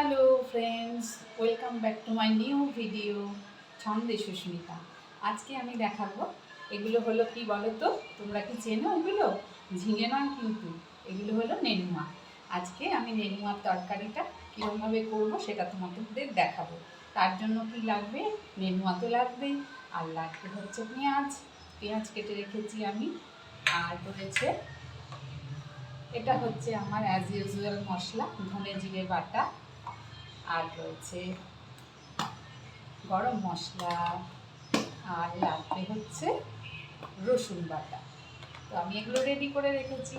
Hello friends, welcome back to my new video ছন্দে সুস্মিতা। আজকে আমি দেখাবো এগুলো হলো কি বলো তো, তোমরা কি চেনো? এগুলো ঝিঙে নয় কিন্তু, এগুলো হলো নেনুয়া। আজকে আমি নেনুয়ার তরকারিটা কীরকমভাবে করবো সেটা তোমাদের দেখাবো। তার জন্য কি লাগবে? নেনুয়া তো লাগবেই, আর লাগবে হচ্ছে পেঁয়াজ। পেঁয়াজ কেটে রেখেছি আমি। আর রয়েছে, এটা হচ্ছে আমার অ্যাজ ইউজুয়াল মশলা, ধনে জিরে বাটা। আর রয়েছে গরম মশলা। আর লাগবে হচ্ছে রসুন বাটা। তো আমি এগুলো রেডি করে রেখেছি।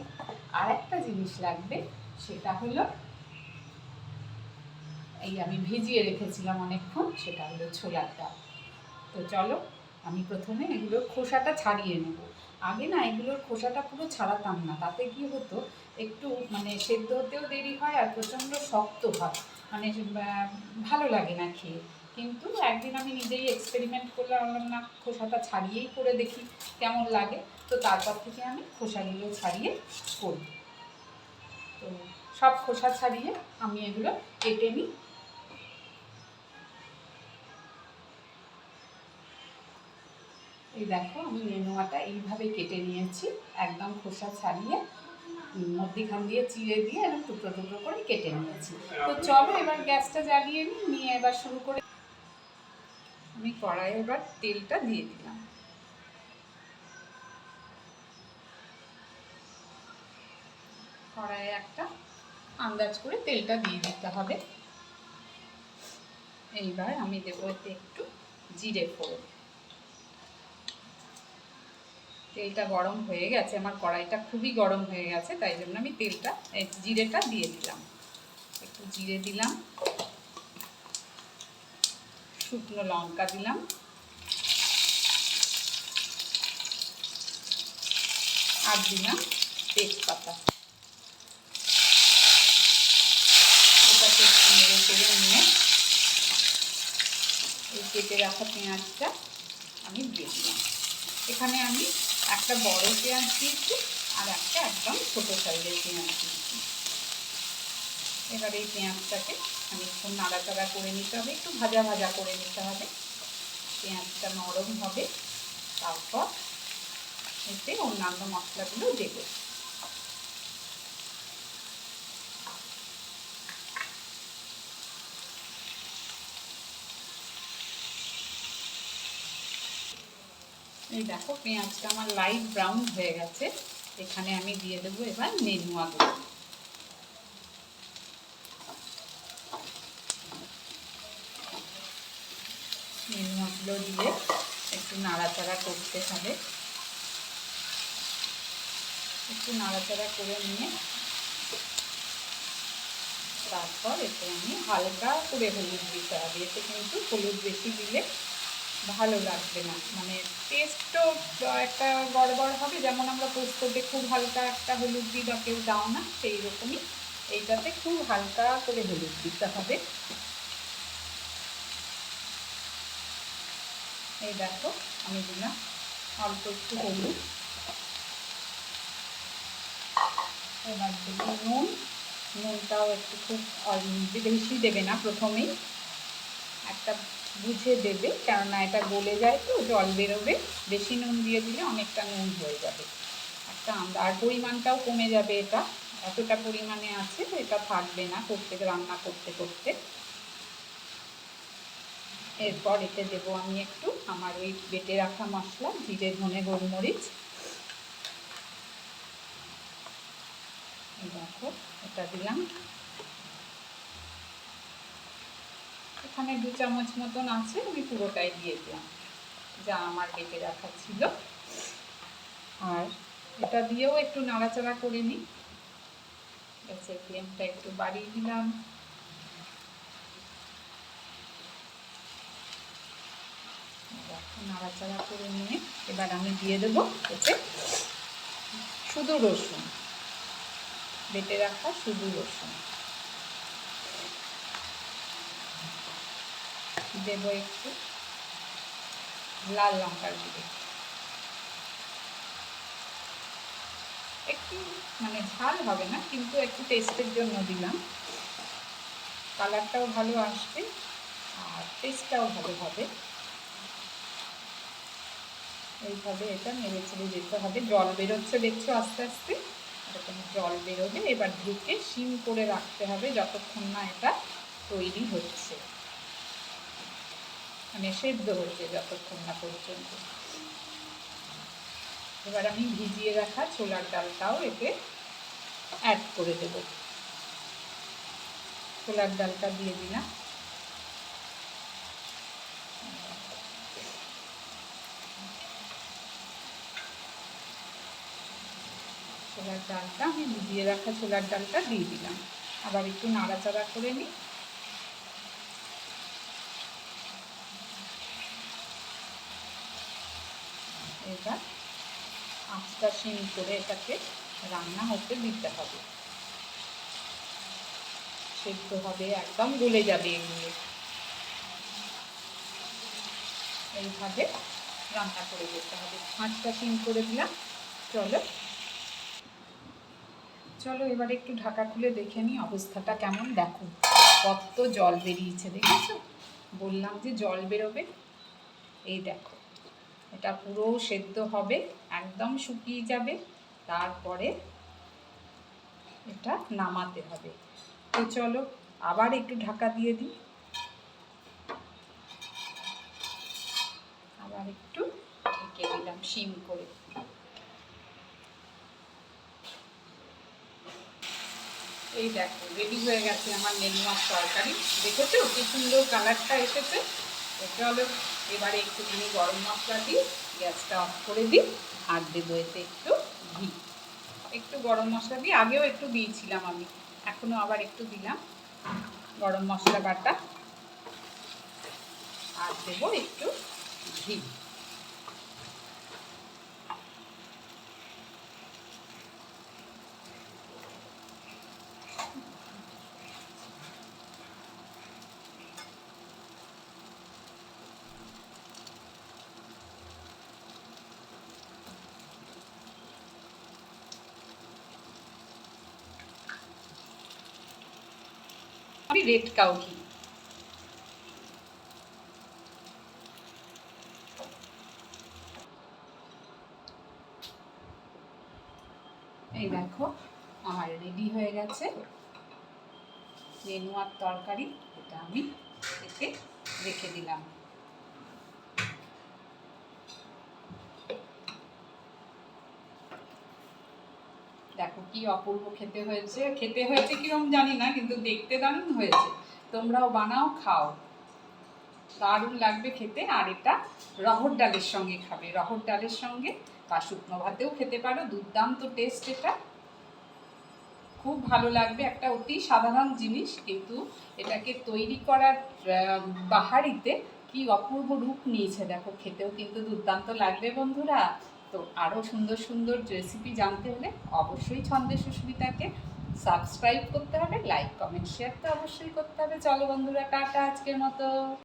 আর একটা জিনিস লাগবে, সেটা হলো এই আমি ভিজিয়ে রেখেছিলাম অনেকক্ষণ, সেটা হলো ছোলার ডাল। তো চলো, আমি প্রথমে এগুলোর খোসাটা ছাড়িয়ে নেব। আগে না এগুলোর খোসাটা পুরো ছাড়াতাম না, তাতে কি হতো, একটু মানে সেদ্ধ হতেও দেরি হয় আর প্রচণ্ড শক্ত হয়, মানে ভালো লাগে না খেয়ে। কিন্তু একদিন আমি নিজেই এক্সপেরিমেন্ট করলাম, না খোসাটা ছাড়িয়েই করে দেখি কেমন লাগে। তো তারপর থেকে আমি খোসাগুলো ছাড়িয়ে করি। তো সব খোসা ছাড়িয়ে আমি এগুলো কেটে নিই। এই দেখো, আমি নেনুয়াটা এইভাবে কেটে নিয়েছি, একদম খোসা ছাড়িয়ে মধ্যিখান দিয়ে চিড়ে দিয়ে এবং টুকরো টুকরো করে কেটে নিয়েছি। তো চলো এবার গ্যাসটা জ্বালিয়ে নিয়ে এবার শুরু করে। আমি কড়াইয়ে এবার তেলটা দিয়ে দিলাম। কড়াইয়ে একটা আন্দাজ করে তেলটা দিয়ে দিতে হবে। এইবার আমি দেবো এতে একটু জিরে ফোড়ন। তেলটা গরম হয়ে গেছে, আমার কড়াইটা খুবই গরম হয়ে গেছে, তাই জন্য আমি জিরেটা দিয়ে দিলাম। একটু জিরে দিলাম, শুকনো লঙ্কা দিলাম, আর দিলাম তেজপাতা। এটাকে একটু নেড়ে চেড়ে নিয়ে এই কেটে রাখা পেঁয়াজটা আমি দিয়ে দিলাম। এখানে আমি একটা বড় পেঁয়াজ দিয়েছি আর একটা একদম ছোটো সাইজের পেঁয়াজ দিয়েছি। এবার এই পেঁয়াজটাকে খানিকক্ষণ নাড়াচাড়া করে নিতে হবে, একটু ভাজা ভাজা করে নিতে হবে। পেঁয়াজটা নরম হবে, তারপর এতে অন্যান্য মশলাগুলো দেবো। এই দেখো, পেঁয়াজটা আমার লাইট ব্রাউন হয়ে গেছে। এখানে আমি দিয়ে দেবো এবার নেনুয়াগুলো। নেনুয়াগুলো দিয়ে একটু নাড়াচাড়া করতে হবে। একটু নাড়াচাড়া করে নিয়ে তারপর এতে আমি হালকা করে হলুদ দিতে হবে। এতে কিন্তু হলুদ বেশি দিলে ভালো লাগবে না, মানে টেস্টও একটা গড়বড় হবে। যেমন আমরা পোস্ততে খুব হালকা একটা হলুদ দিই বা কেউ দাও না, সেই রকমই এইটাতে খুব হালকা করে হলুদ দিতে হবে। এই দেখো, আমি দিলাম অল্প একটু হলুদ। এবার দেবো নুন। নুনটাও একটু খুব বেশি দেবে না, প্রথমেই একটা বুঝে দেবে, কেননা এটা গলে যায় তো জল বেরোবে। বেশি নুন দিয়ে দিলে অনেকটা নুন হয়ে যাবে, একটা আর পরিমাণটাও কমে যাবে। এটা এতটা পরিমাণে আছে, এটা থাকবে না রান্না করতে করতে। এরপর এতে দেবো আমি একটু আমার ওই বেটে রাখা মশলা, জিরে ধনে গোলমরিচ। দেখো, এটা দিলাম। এখানে 2 চামচ মতন আছে, আমি পুরোটাই দিয়ে দিলাম যা আমার বেটে রাখা ছিল। আর এটা দিয়েও একটু নাড়াচাড়া করে নিই। গ্যাসের ফ্লেমটা একটু বাড়িয়ে দিলাম। নাড়াচাড়া করে নিয়ে এবার আমি দিয়ে দেবো এতে শুধু রসুন, বেটে রাখা শুধু রসুন দেবো, একটু লাল লঙ্কার গুঁড়ো, একটু মানে ঝাল হবে না কিন্তু একটু টেস্টের জন্য দিলাম। কালারটাও ভালো আসবে আর টেস্টটাও ভালো হবে। এইভাবে এটা নেড়ে চেড়ে যেতে হবে। জল বেরোচ্ছে দেখছো আস্তে আস্তে, এরকম জল বেরোবে। এবার ঢেকে সিম করে রাখতে হবে যতক্ষণ না এটা তৈরি হচ্ছে, মানে সেদ্ধ হচ্ছে যতক্ষণ না পর্যন্ত। এবার আমি ভিজিয়ে রাখা ছোলার ডালটাও এতে অ্যাড করে দেব। ছোলার ডালটা দিয়ে দিলাম। ছোলার ডালটা আমি ভিজিয়ে রাখা ছোলার ডালটা দিয়ে দিলাম। আবার একটু নাড়াচাড়া করে নিই। এবার আঁচটা সিম করে এটাকে রান্না হতে দিতে হবে। সেদ্ধ হবে, একদম গলে যাবে এগুলো। এইভাবে রান্না করে যেতে হবে। আঁচটা সিম করে দিলাম। চলো চলো এবার একটু ঢাকা খুলে দেখে নিই অবস্থাটা কেমন। দেখো কত জল বেরিয়েছে, দেখেছো? বললাম যে জল বেরোবে। এই দেখো, এটা পুরো সেদ্ধ হবে, একদম শুকিয়ে যাবে, তারপরে এটা নামাতে হবে। তো চলো আবার একটু ঢাকা দিয়ে দিই। আবার একটু ঢেকে দিলাম সিম করে। এই দেখো রেডি হয়ে গেছে আমার নেনুয়ার তরকারি। দেখেছো কি সুন্দর কালারটা এসেছে? তো চলো এবারে একটুখানি গরম মশলা দিই, গ্যাসটা অফ করে দিই, আর দেবো এতে একটু ঘি। একটু গরম মশলা দিই, আগেও একটু দিয়েছিলাম আমি, এখনও আবার একটু দিলাম গরম মশলা বাটা, আর দেবো একটু ঘি। আমি রেড কাউ ঘি। এই দেখো আমার রেডি হয়ে গেছে নেনুয়ার তরকারি। এটা আমি এতে রেখে দিলাম। দেখো কি অপূর্ব খেতে হয়েছে। খেতে হয়েছে কিরম জানি না, কিন্তু দেখতে দারুণ হয়েছে। তোমরাও বানাও, খাও, দারুণ লাগবে খেতে। আর এটা রহর ডালের সঙ্গে খাবে, রহর ডালের সঙ্গে বা শুকনো ভাতেও খেতে পারো। দুর্দান্ত টেস্ট, এটা খুব ভালো লাগবে। একটা অতি সাধারণ জিনিস, কিন্তু এটাকে তৈরি করার বাহারিতে কি অপূর্ব রূপ নিয়েছে দেখো। খেতেও কিন্তু দুর্দান্ত লাগবে বন্ধুরা। তো আরও সুন্দর সুন্দর রেসিপি জানতে হলে অবশ্যই ছন্দের সুস্মিতাকে সাবস্ক্রাইব করতে হবে, লাইক কমেন্ট শেয়ার তো অবশ্যই করতে হবে। চলো বন্ধুরা, টাটা আজকের মতো।